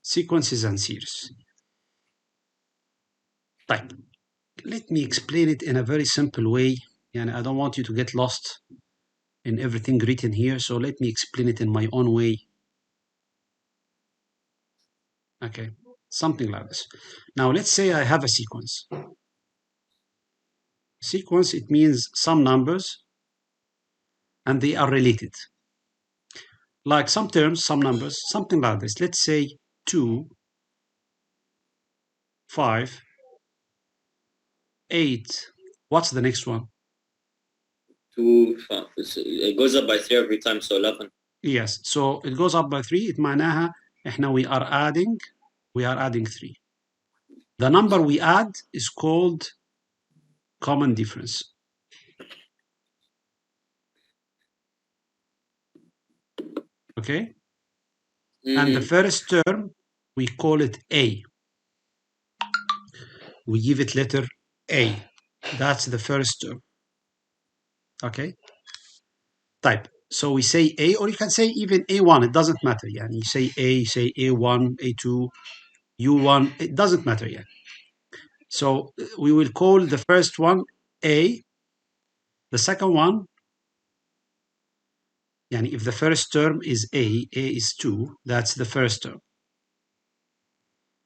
sequences and series. طيب, let me explain it in a very simple way. And I don't want you to get lost in everything written here, so let me explain it in my own way. Okay, something like this. Now let's say I have a sequence. Sequence, it means some numbers and they are related. Like some terms, some numbers, something like this. Let's say 2, 5, 8. What's the next one? 2, 5. It goes up by 3 every time, so 11. Yes, so it goes up by 3. It معناها احنا we are adding 3. The number we add is called common difference. Okay? And the first term, we call it A. We give it letter A. That's the first term. Okay? Type. So we say A, or you can say even A1. It doesn't matter. Yeah. You say A, you say A1, A2, U1. It doesn't matter. Yeah. So we will call the first one A. The second one, yani if the first term is A is 2. That's the first term.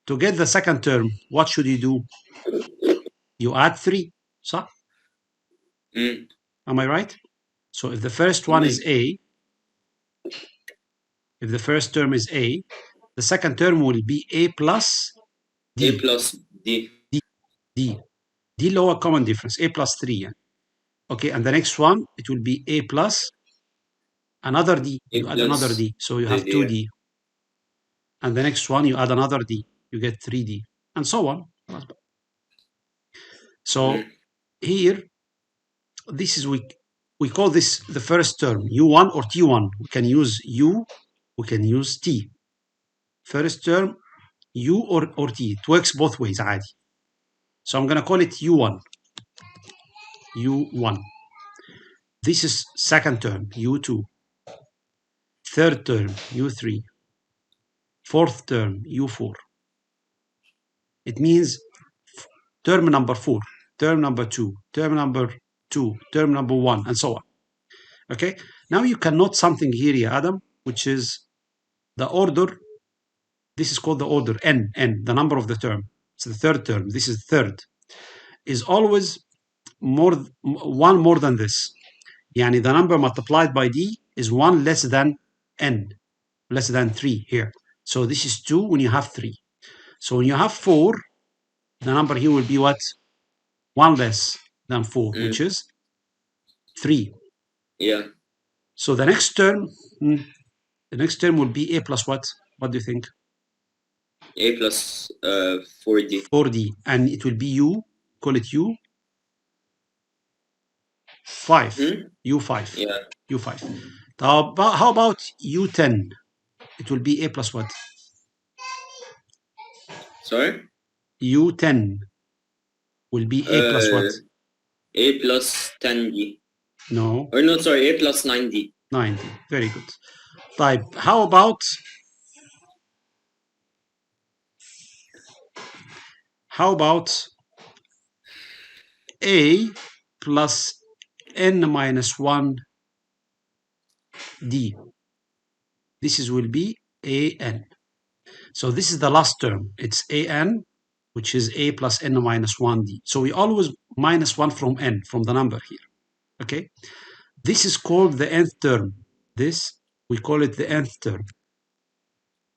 To get the second term, what should you do? You add 3. So, am I right? So if the first one is A, if the first term is A, the second term will be A plus D. A plus D. D lower common difference, A plus 3. Yeah? Okay, and the next one, it will be A plus another D. You add another D, so you have 2D. And the next one, you add another D. You get 3D, and so on. So here, this is we call this the first term, U1 or T1. We can use U, we can use T. First term, U or T. It works both ways, عادي. So I'm going to call it U1. U1. This is second term, U2. Third term, U3. Fourth term, U4. It means term number 4, term number 2, term number 2, term number 1, and so on. Okay? Now you can note something here, yeah, Adam, which is the order. This is called the order, N, the number of the term. It's the third term. This is third. Is always one more than this. Yani the number multiplied by D is 1 less than N, less than 3 here. So this is 2 when you have 3. So when you have 4, the number here will be what? 1 less than 4, which is 3. Yeah. So the next term will be A plus what? What do you think? A plus 4D. 4D. And it will be U. Call it U. 5. U5. Yeah. U5. How about U10? It will be A plus what? Sorry? U10 will be A plus what? A plus 10D. No. Or no, sorry, A plus 9D. 9D. Very good. Type. How about A plus N minus 1 D? This will be AN. So this is the last term. It's AN, which is A plus N minus 1D. So we always minus 1 from N, from the number here. Okay? This is called the nth term. This, we call it the nth term.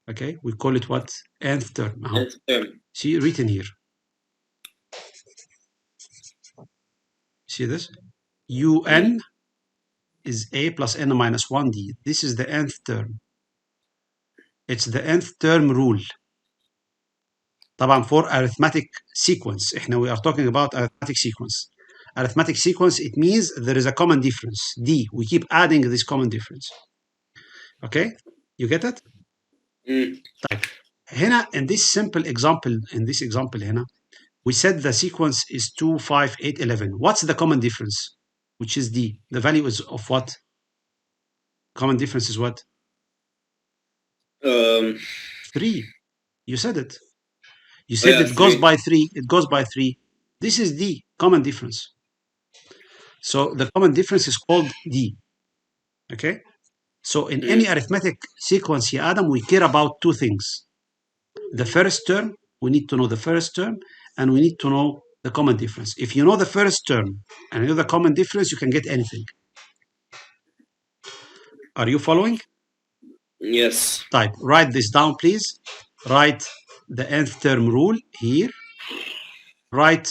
Okay? We call it what? Nth term. Nth term. See, written here. See this? UN is A plus N minus 1D. This is the nth term. It's the nth term rule. طبعا for arithmetic sequence. We are talking about arithmetic sequence. Arithmetic sequence, it means there is a common difference. D. We keep adding this common difference. Okay? You get it? طيب. هنا in this simple example, هنا, we said the sequence is 2, 5, 8, 11. What's the common difference? Which is D. The value is of what? Common difference is what? 3. You said it. You said yeah, it goes 3. by 3. It goes by 3. This is D, common difference. So the common difference is called D. Okay? So in any arithmetic sequence, here, Adam, we care about two things. The first term, we need to know the first term, and we need to know the common difference. If you know the first term and you know the common difference, you can get anything. Are you following? Yes. Type. Write this down, please. Write the nth term rule here. Write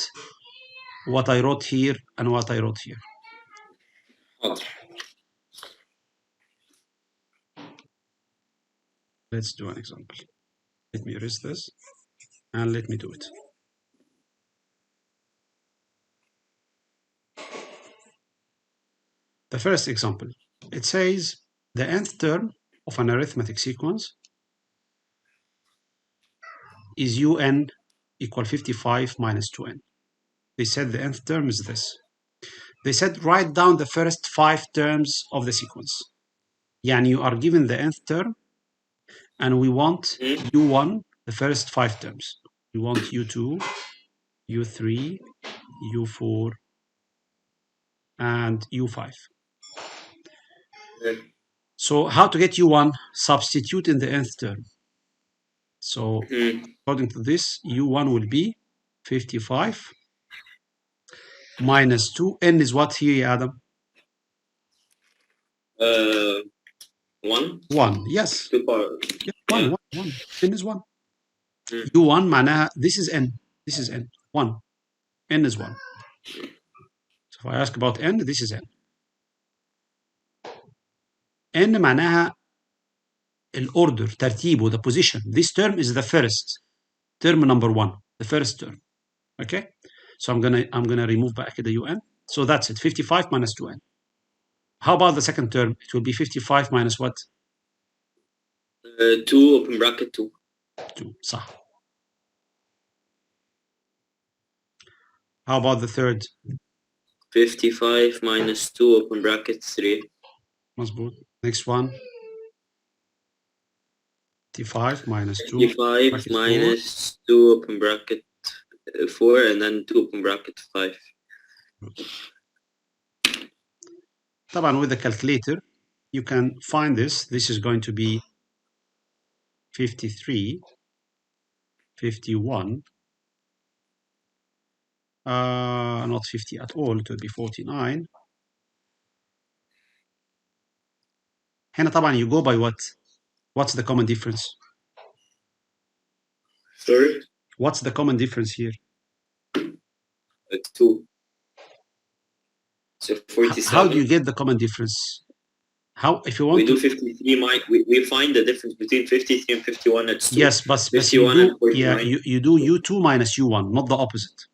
what I wrote here and what I wrote here. حاضر. Let's do an example. Let me erase this and let me do it. The first example, it says the nth term of an arithmetic sequence is un equal 55 minus 2n. They said the nth term is this. They said write down the first 5 terms of the sequence. Yani you are given the nth term and we want u1, the first 5 terms. We want u2, u3, u4, and u5. So how to get u1? Substitute in the nth term. So according to this, u1 will be 55 minus 2. N is what here, Adam? 1. 1. Yes. 2 power. Yeah, 1, Yeah. 1, 1. N is 1. u1 معناها this is n. This is n. 1. N is 1. So if I ask about n, this is n. n معناها الأوردر ترتيبه, the position. This term is the first term number 1, the first term. Okay? So I'm gonna remove back the un. So that's it. 55 minus 2n. How about the second term? It will be 55 minus what? 2 open bracket 2. 2. صح. How about the third? 55 minus 2 open bracket 3. مظبوط. Next one. 55 minus 2 55 bracket minus 2 open bracket 4 and then 2 open bracket 5. 4. طبعا with the calculator you can find this. This is going to be 53, 51, not 50 at all, it will be 49. هنا طبعا you go by what? What's the common difference? Sorry? What's the common difference here? 2. So 47. How do you get the common difference? How, if you want we do to 53 we find the difference between 53 and 51. It's 2. yes, but you 51 do, and 49. yeah, you do u2 minus u1, not the opposite.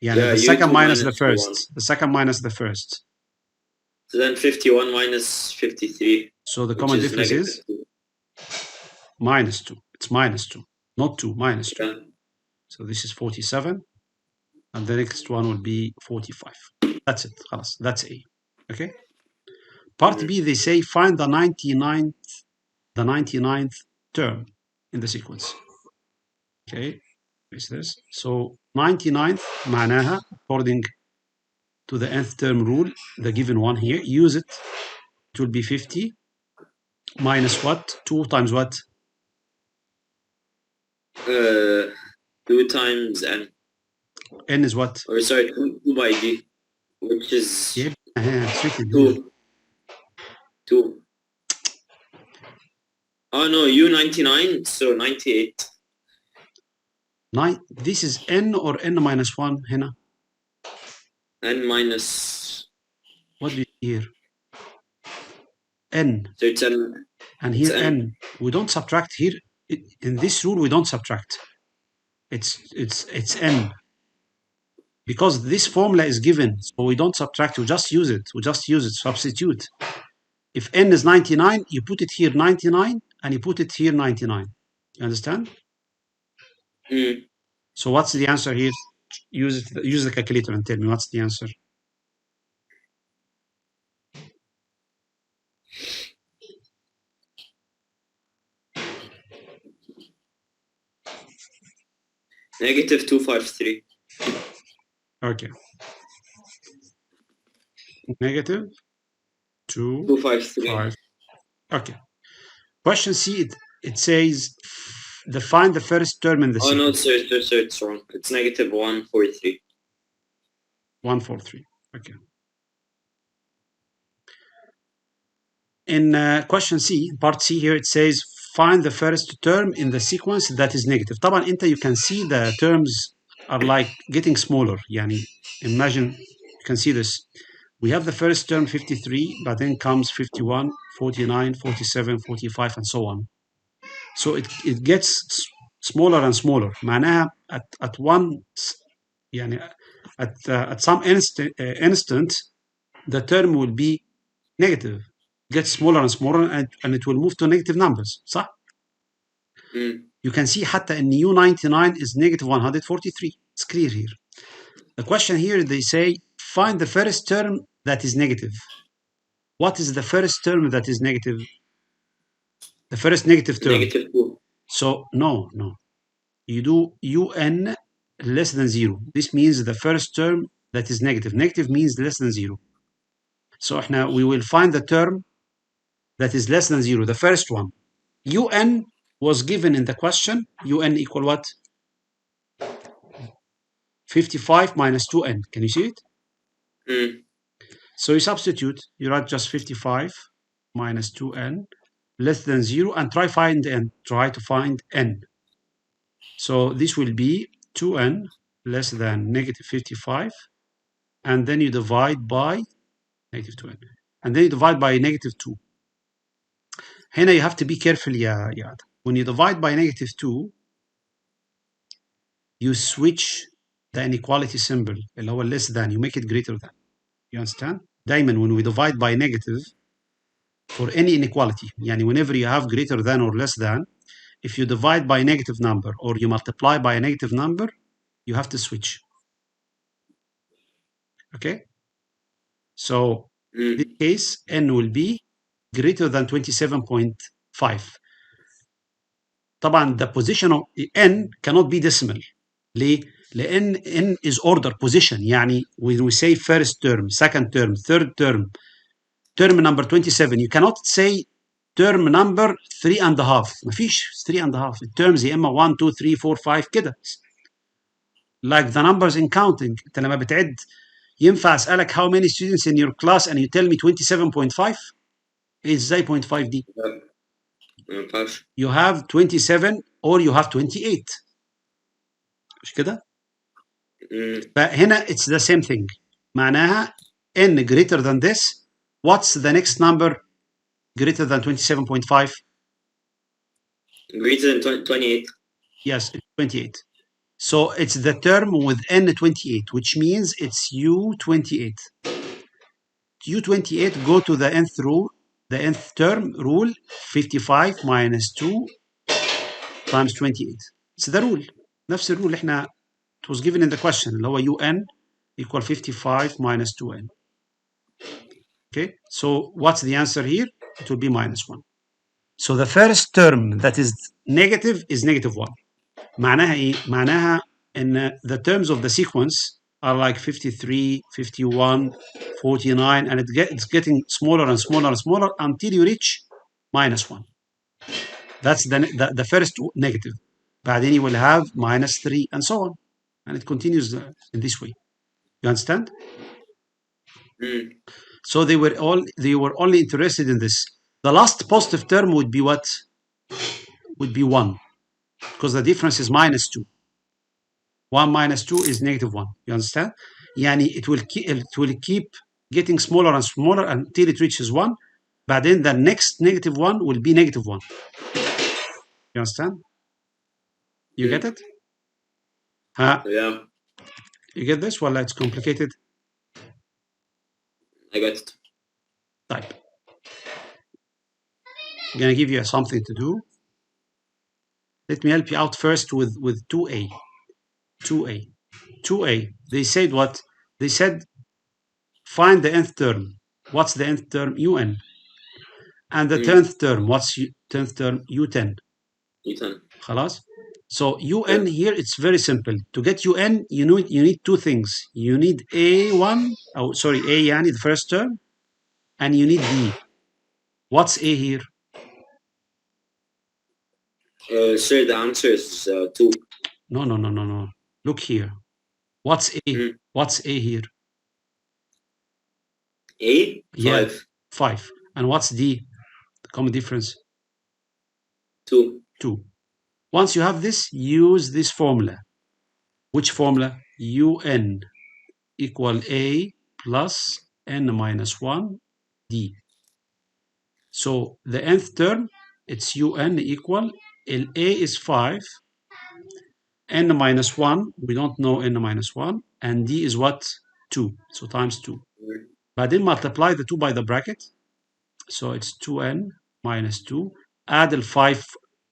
Yeah, Yeah, the second u2 minus the minus first. u1. The second minus the first. So then 51 minus 53. So the common difference is -2. minus 2. It's minus 2, not 2, minus 2. Yeah. So this is 47, and the next one will be 45. That's it. خلاص. That's A. Okay. Part B, they say find the 99th term in the sequence. Okay. Is this? So 99th معناها according to the nth term rule, the given one here, use it. It will be 50 minus what? 2 times what? 2 times n. N is what? Or sorry, 2 by d, which is Yeah, it's written here. 2. 2. Oh no, u99, so 98. This is n or n minus 1 هنا? N minus. What do you see here? N. So it's n. And here N. n. We don't subtract here. In this rule, we don't subtract. It's n. Because this formula is given, so we don't subtract. We just use it. We just use it. Substitute. If n is 99, you put it here 99, and you put it here 99. You understand? So what's the answer here? Use the calculator and tell me what's the answer. Negative 253. Okay. Negative 2, 253. 5. Okay. Question C, it says define the first term in the Oh no, sequence. sir, it's wrong. It's negative 143. 143. Okay. In question C, part C here, it says find the first term in the sequence that is negative. طبعا انت you can see the terms are like getting smaller. يعني imagine you can see this. We have the first term 53, but then comes 51, 49, 47, 45, and so on. So it gets smaller and smaller. معناها at one يعني at some instant the term will be negative, gets smaller and smaller, and it will move to negative numbers. صح؟ You can see حتى ان U99 is negative 143. It's clear here. The question here, they say find the first term that is negative. What is the first term that is negative? The first negative term. Negative 2. So no. You do UN less than 0. This means the first term that is negative. Negative means less than 0. So now we will find the term that is less than 0, the first one. UN was given in the question. UN equal what? 55 minus 2n. Can you see it? So you substitute. You write just 55 minus 2n less than 0 and try find n. Try to find n. So this will be 2n less than negative 55, and then you divide by negative 2n, and then you divide by negative 2. هنا you have to be careful يا Adam. When you divide by negative 2, you switch the inequality symbol اللي هو less than, you make it greater than. You understand? دايما when we divide by negative for any inequality, يعني whenever you have greater than or less than, if you divide by a negative number or you multiply by a negative number, you have to switch. Okay? So in this case, n will be greater than 27.5. طبعا the position of n cannot be decimal. ليه؟ لأن n is order position. يعني when we say first term, second term, third term, term number 27, you cannot say term number 3.5. مفيش 3.5. الترمز يا إما 1 2 3 4 5 كده. Like the numbers in counting. أنت لما بتعد ينفع أسألك how many students in your class and you tell me 27.5؟ إزاي 0.5 دي؟ You have 27 or you have 28. مش كده؟ فهنا it's the same thing. معناها n greater than this. What's the next number greater than 27.5? Greater than 28. Yes, it's 28. So it's the term with n28, which means it's U28. U28, go to the nth rule, the nth term rule, 55 minus 2 times 28. It's the rule. نفس الرول احنا it was given in the question اللي هو UN equal 55 minus 2n. Okay, so what's the answer here? It will be minus 1. So the first term that is negative is negative 1. معناها ايه؟ معناها ان the terms of the sequence are like 53, 51, 49, and it's getting smaller and smaller and smaller until you reach minus 1. That's the first negative. بعدين you will have minus 3 and so on. And it continues in this way. You understand? So they were only interested in this. The last positive term would be what? Would be 1. Because the difference is minus 2. 1 minus 2 is negative 1. You understand? يعني it will keep getting smaller and smaller until it reaches 1. But then the next negative 1 will be negative 1. You understand? You get it? Yeah. You get this? Well, it's complicated. I got it. Type. I'm going to give you something to do. Let me help you out first with 2a. 2a. 2a. They said what? They said find the nth term. What's the nth term? UN. And the 10th term. What's 10th term? U10. U10. خلاص? So un here, it's very simple. To get un, you need two things. You need a1, oh sorry, a yani the first term, and you need d. What's a here? Sir, the answer is 2. No. Look here. What's a? Mm. What's a here? A? Yeah, 5. 5. And what's d? The common difference? 2. 2. Once you have this, use this formula. Which formula? un equal a plus n minus 1 d. So the nth term, it's un equal, a is 5, n minus 1, we don't know n minus 1, and d is what? 2, so times 2. Mm. بعدين multiply the 2 by the bracket, so it's 2n minus 2. Add the 5,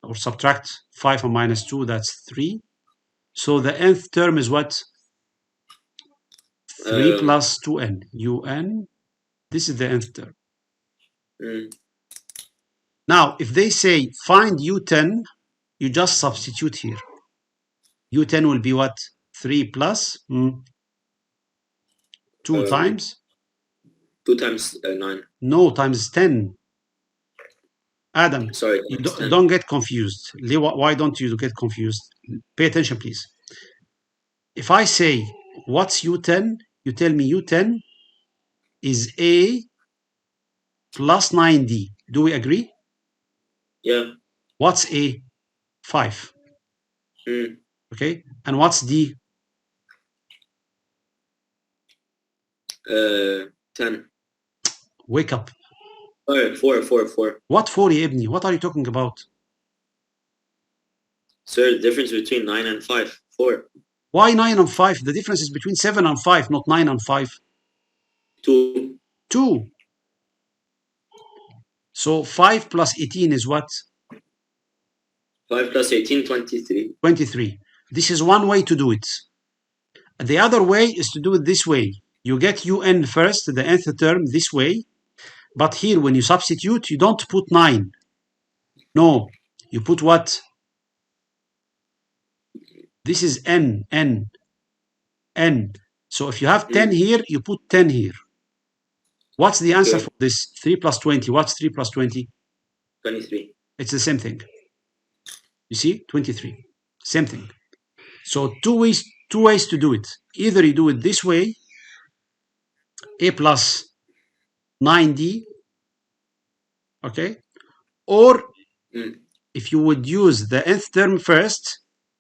or subtract 5 and minus 2, that's 3. So the nth term is what? 3 plus 2n, un. This is the nth term. Mm. Now, if they say find u10, you just substitute here. u10 will be what? 3 plus 2 times? 2 times 9. No, times 10. Adam, Sorry, you times 10. don't get confused. Why don't you get confused? Pay attention, please. If I say, what's u10? You tell me u10 is a plus 9d. Do we agree? Yeah. What's a? 5. Mm. Okay. And what's d? 10. Wake up. Sorry, 4. What 4 يا ابني? What are you talking about? Sir, the difference between 9 and 5. 4. Why 9 and 5? The difference is between 7 and 5, not 9 and 5. 2. 2. So 5 plus 18 is what? 5 plus 18, 23. 23. This is one way to do it. The other way is to do it this way. You get un first, the nth term, this way. But here, when you substitute, you don't put 9. No, you put what? This is n. So if you have 10 here, you put 10 here. What's the answer for this? 3 plus 20. What's 3 plus 20? 23. It's the same thing. You see? 23. Same thing. So two ways to do it. Either you do it this way, a plus 9d, okay? Or if you would use the nth term first,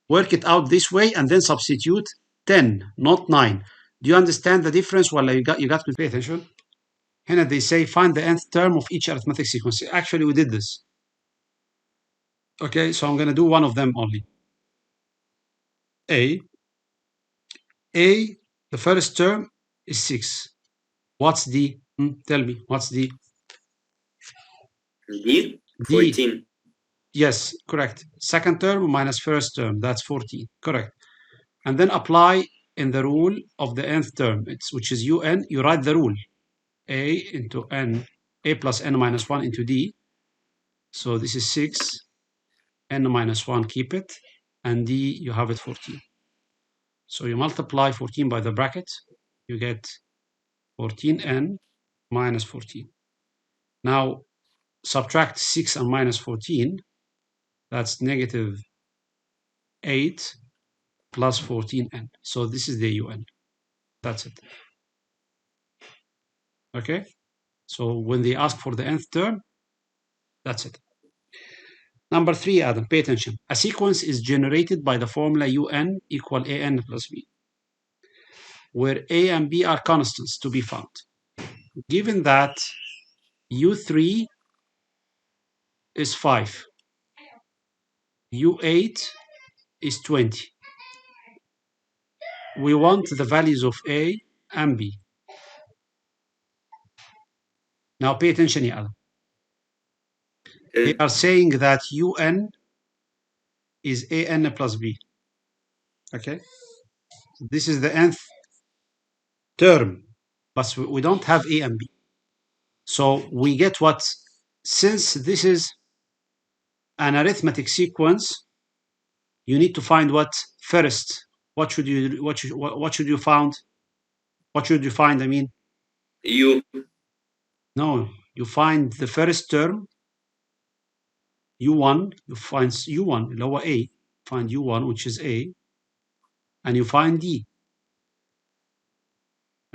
work it out this way and then substitute 10, not 9. Do you understand the difference? Well, you got to pay attention. Here they say find the nth term of each arithmetic sequence. Actually, we did this. Okay, so I'm going to do one of them only. A, the first term is 6. What's D? Tell me, what's D? D? 14. Yes, correct. Second term minus first term, that's 14. Correct. And then apply in the rule of the nth term, which is un. You write the rule. A into n, a plus n minus 1 into d. So this is 6, n minus 1, keep it. And d, you have it 14. So you multiply 14 by the bracket, you get 14n minus 14. Now, subtract 6 and minus 14, that's negative 8 plus 14n. So this is the un. That's it. Okay? So when they ask for the nth term, that's it. Number 3, Adam, pay attention. A sequence is generated by the formula un equal an plus b, where a and b are constants to be found. Given that u3 is 5, u8 is 20. We want the values of a and b. Now pay attention, Adam. They are saying that un is an plus b. Okay? This is the nth term, but we don't have a and b. So we get what? Since this is an arithmetic sequence, You need to find what first. What should you find? What should you find? I mean, U. no, you find the first term, U1, you find U1, lower A, find U1, which is A, and you find D.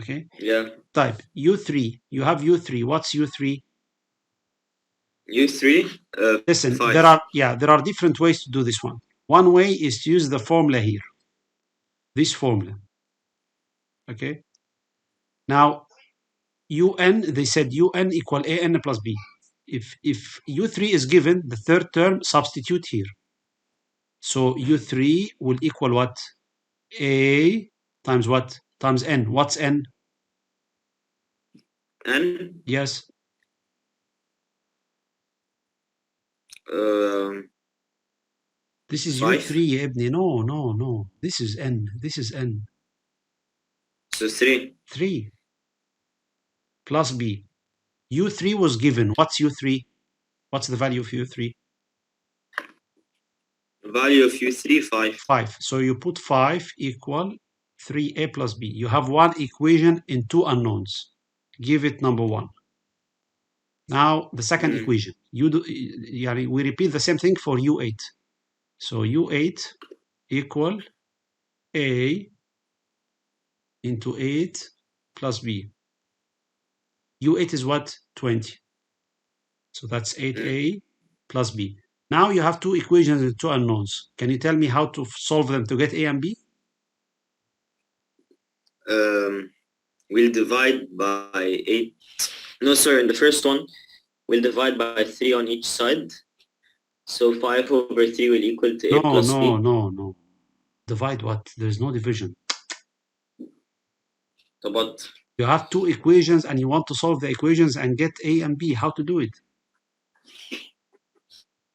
Okay? Yeah. Type U3. You have U3. What's U3? U3. Listen, 5. there are different ways to do this one. One way is to use the formula here. This formula. Okay? Now, UN, they said UN equal AN plus B. If U3 is given, the third term, substitute here. So U3 will equal what? A times what? Times N. What's N? N. Yes. This is 5. U3 يا ابني. No. This is N. This is N. So 3. 3 plus B. U3 was given. What's U3? What's the value of U3? Value of U3, 5. 5. So you put 5 equal 3A plus B. You have one equation in two unknowns. Give it number 1. Now the second equation. We repeat the same thing for U8. So U8 equal A into 8 plus B. U8 is what? 20. So that's 8A plus B. Now you have two equations and two unknowns. Can you tell me how to solve them to get A and B? We'll divide by 8. No, sir, in the first one, we'll divide by 3 on each side. So 5 over 3 will equal to A plus B. No. Divide what? There's no division. So what? You have two equations and you want to solve the equations and get A and B. How to do it?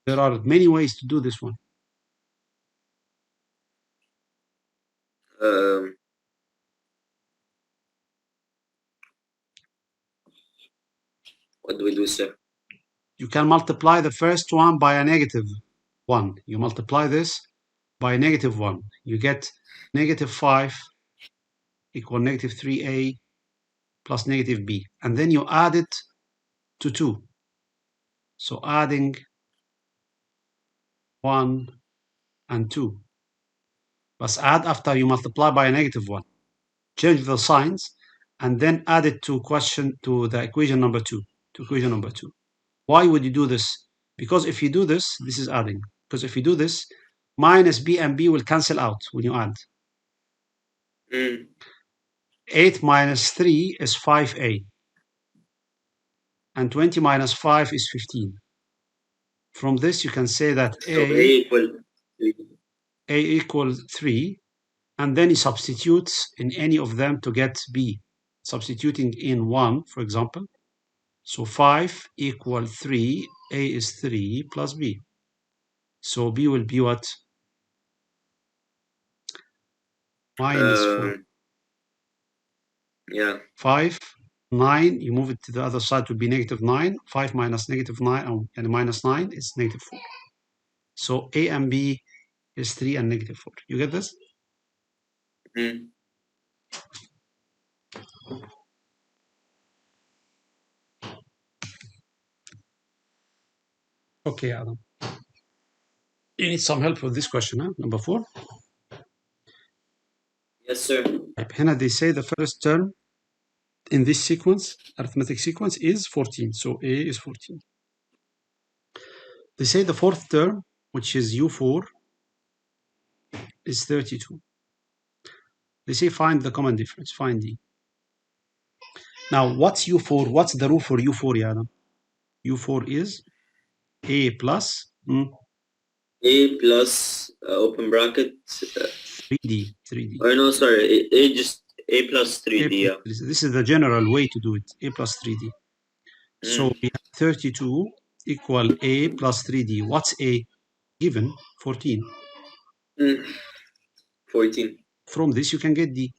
There are many ways to do this one. What do we do, sir? You can multiply the first one by a negative 1. You multiply this by a negative 1. You get negative 5 equal negative 3A plus negative B. And then you add it to 2. So adding 1 and 2. But add after you multiply by a negative 1. Change the signs and then add it to the equation number 2. To equation number 2. Why would you do this? Because if you do this, this is adding. Because if you do this, minus B and B will cancel out when you add. 8 minus 3 is 5A. And 20 minus 5 is 15. From this, you can say that A equals 3. And then you substitute in any of them to get B. Substituting in 1, for example. So 5 equal 3. A is 3 plus B. So B will be what? Minus 4. Yeah. 5, 9. You move it to the other side to be negative 9. 5 minus negative 9 and minus 9 is negative 4. So A and B is 3 and negative 4. You get this? Okay, Adam. You need some help with this question, huh? Number 4. Yes, sir. Hina, they say the first term in this sequence, arithmetic sequence, is 14. So A is 14. They say the fourth term, which is U4, is 32. They say find the common difference, find D. Now, what's U4? What's the rule for U4, Yana? U4 is A plus A plus open bracket 3D. Oh no, sorry. A plus 3D. Yeah. This is the general way to do it. A plus 3D. So we have 32 equal A plus 3D. What's A? Given 14. 14. From this you can get D.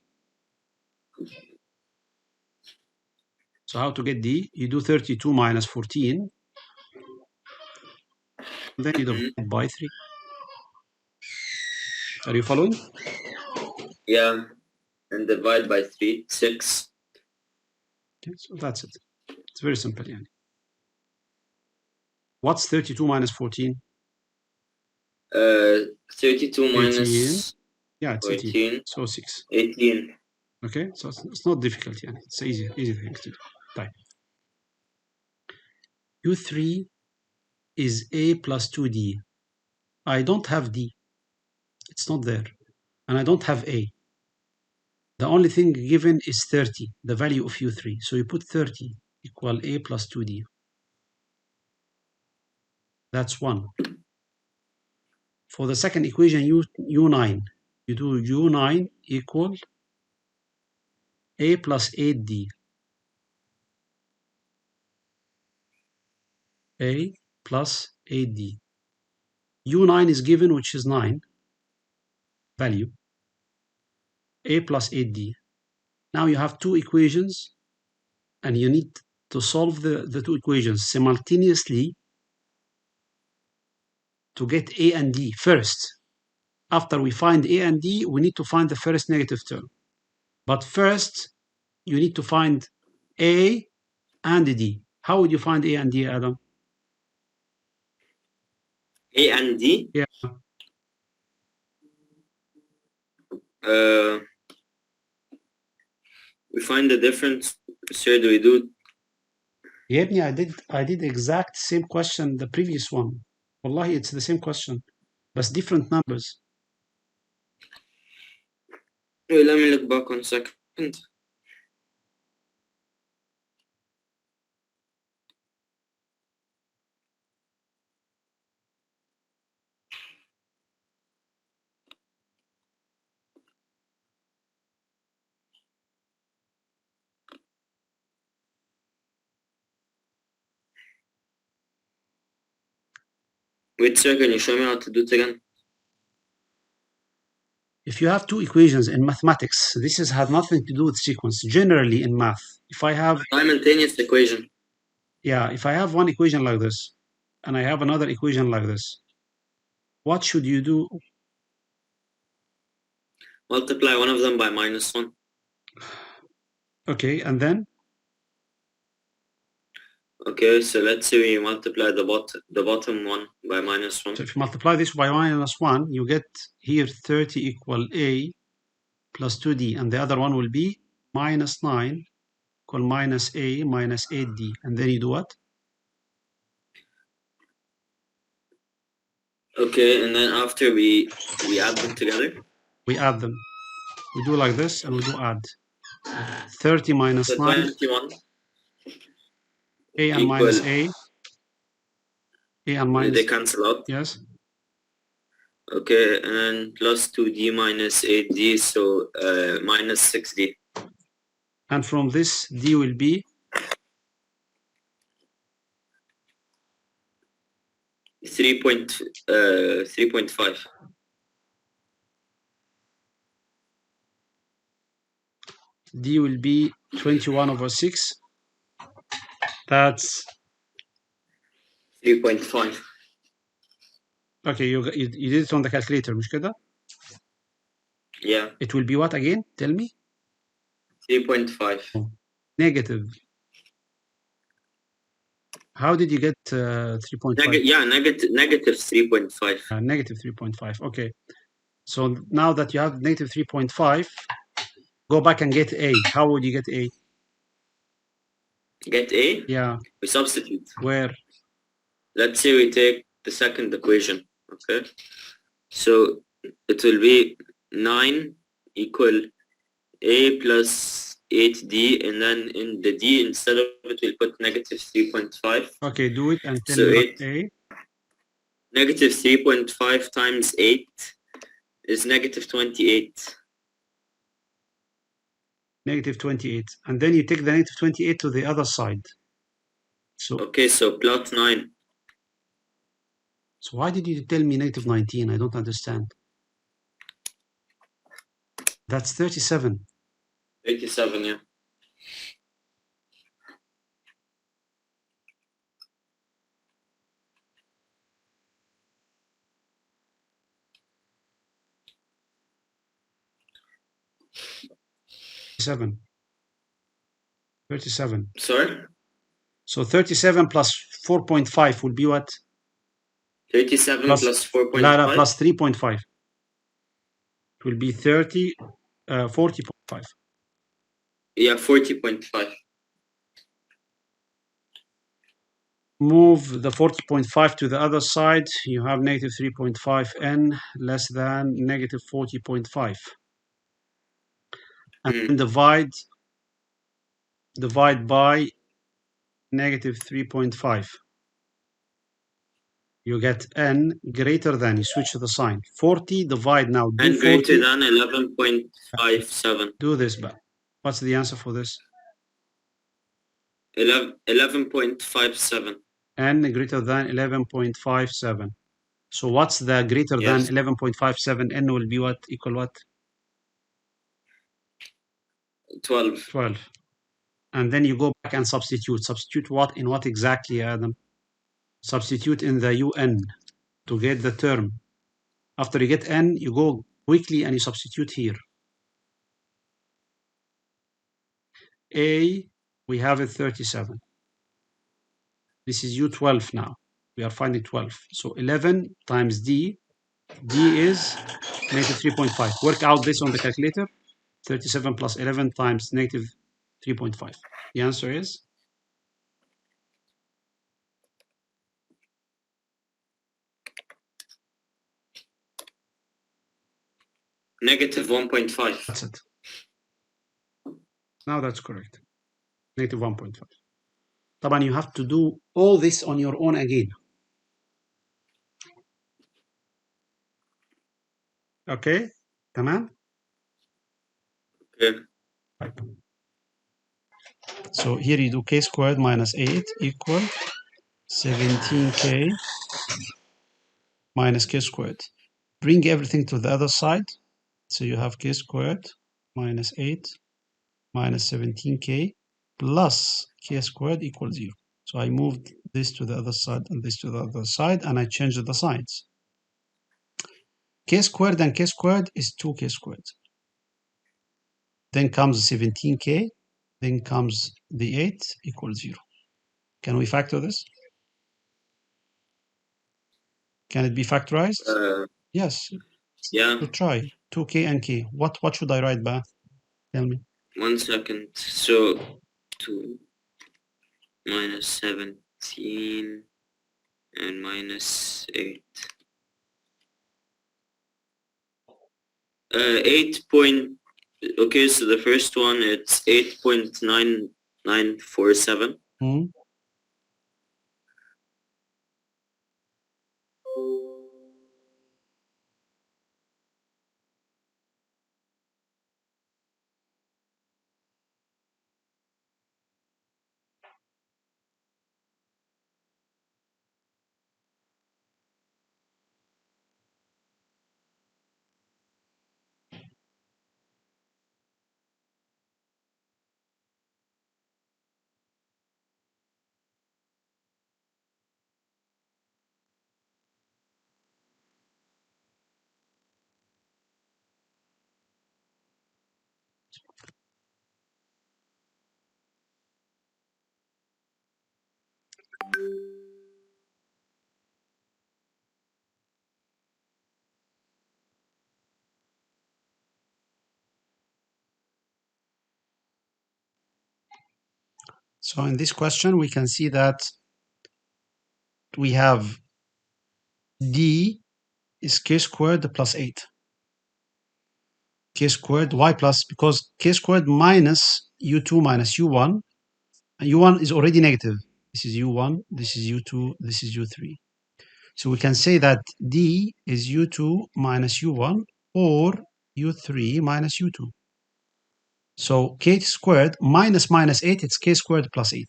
So how to get D? You do 32 minus 14. Then you divide by 3. Are you following? Yeah. And divide by 3, 6. Okay, so that's it. It's very simple. Yani. What's 32 minus 14? 32 18. minus Yeah, it's 18. 14. So 6. 18. Okay, so it's not difficult. Yani. It's easy thing to do. Right. U3 is A plus 2D. I don't have D. It's not there. And I don't have A. The only thing given is 30, the value of U3. So you put 30 equal A plus 2D. That's 1. For the second equation, U9, you do U9 equal A plus 8D. A plus 8D. U9 is given, which is 9 value. A plus 8D. Now you have two equations, and you need to solve the two equations simultaneously to get A and D first. After we find A and D, we need to find the first negative term. But first, you need to find A and D. How would you find A and D, Adam? A and D? Yeah. We find the difference. Sir, do we do? يا ابني I did exact same question the previous one. Wallahi, it's the same question, but different numbers. Wait, let me look back 1 second. Wait, sir, can you show me how to do it again? If you have two equations in mathematics, this has nothing to do with sequence. Generally in math, if I have Simultaneous equation. yeah, if I have one equation like this, and I have another equation like this, what should you do? Multiply one of them by -1. Okay, and then Okay, so let's say we multiply the bottom one by -1. so if you multiply this by -1, you get here 30 equal A plus 2D, and the other one will be -9 equal minus A minus 8D. And then you do what? Okay, and then after we add them together. We add them. We do like this, and we do add. 30 minus So 9, 21 A and equal, minus A. A and minus, they cancel out. yes. Okay, and then plus 2D minus 8D, so minus 6D. And from this, D will be 3.5. D will be 21 over 6. That's 3.5. okay. You did it on the calculator, مش كده? Yeah. It will be what again? Tell me. 3.5. Negative. How did you get 3.5? Yeah, negative 3.5. Negative 3.5. Okay. So now that you have negative 3.5, go back and get A. How would you get A? Get A? Yeah. We substitute. Where? Let's say we take the second equation. Okay. So it will be 9 equal A plus 8D, and then in the D, instead of it, we'll put negative 3.5. Okay, do it and tell So me what A. Negative 3.5 times 8 is negative 28. Negative 28. And then you take the negative 28 to the other side. So okay, so plus 9. So why did you tell me negative 19? I don't understand. That's 37. 87, yeah. 37. 37. Sorry? So 37 plus 4.5 will be what? 37 Plus, plus لا 4.5? plus 3.5. It will be 40.5. Yeah, 40.5. Move the 40.5 to the other side. You have negative 3.5 n less than negative 40.5. And then divide by negative 3.5. You get n greater than, you switch the sign. 40 divide now, do And 40. greater than 11.57. Do this, but what's the answer for this? 11.57. N greater than 11.57. So what's the greater than Yes. 11.57? N will be what? Equal what? 12. 12. And then you go back and substitute. Substitute what in what exactly, Adam? Substitute in the un to get the term. After you get n, you go quickly and you substitute here. A, we have it 37. This is U12 now. We are finding 12. So 11 times D. D is negative 3.5. Work out this on the calculator. 37 plus 11 times negative 3.5. The answer is? Negative 1.5. That's it. Now that's correct. Negative 1.5. طبعا you have to do all this on your own again. Okay? تمام? Okay. So here you do k squared minus 8 equal 17k minus k squared. Bring everything to the other side. So you have k squared minus 8 minus 17k plus k squared equals 0. So I moved this to the other side and this to the other side, and I changed the signs. K squared and k squared is 2k squared. Then comes 17k, then comes the 8 equals 0. Can we factor this? Can it be factorized? Yes. Yeah. So try 2k and k. What should I write back? Tell me. 1 second. So 2 minus 17 and minus 8. 8 point. Okay, so the first one it's 8.9947. So in this question, we can see that we have d is k squared plus 8. K squared y plus, because k squared minus u2 minus u1, and u1 is already negative. This is u1, this is u2, this is u3. So we can say that d is u2 minus u1 or u3 minus u2. So k squared minus minus 8, it's k squared plus 8.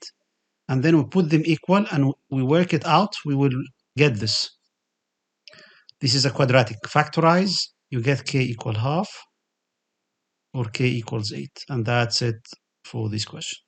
And then we put them equal and we work it out, we will get this. This is a quadratic. Factorize, you get k equal half or k equals 8. And that's it for this question.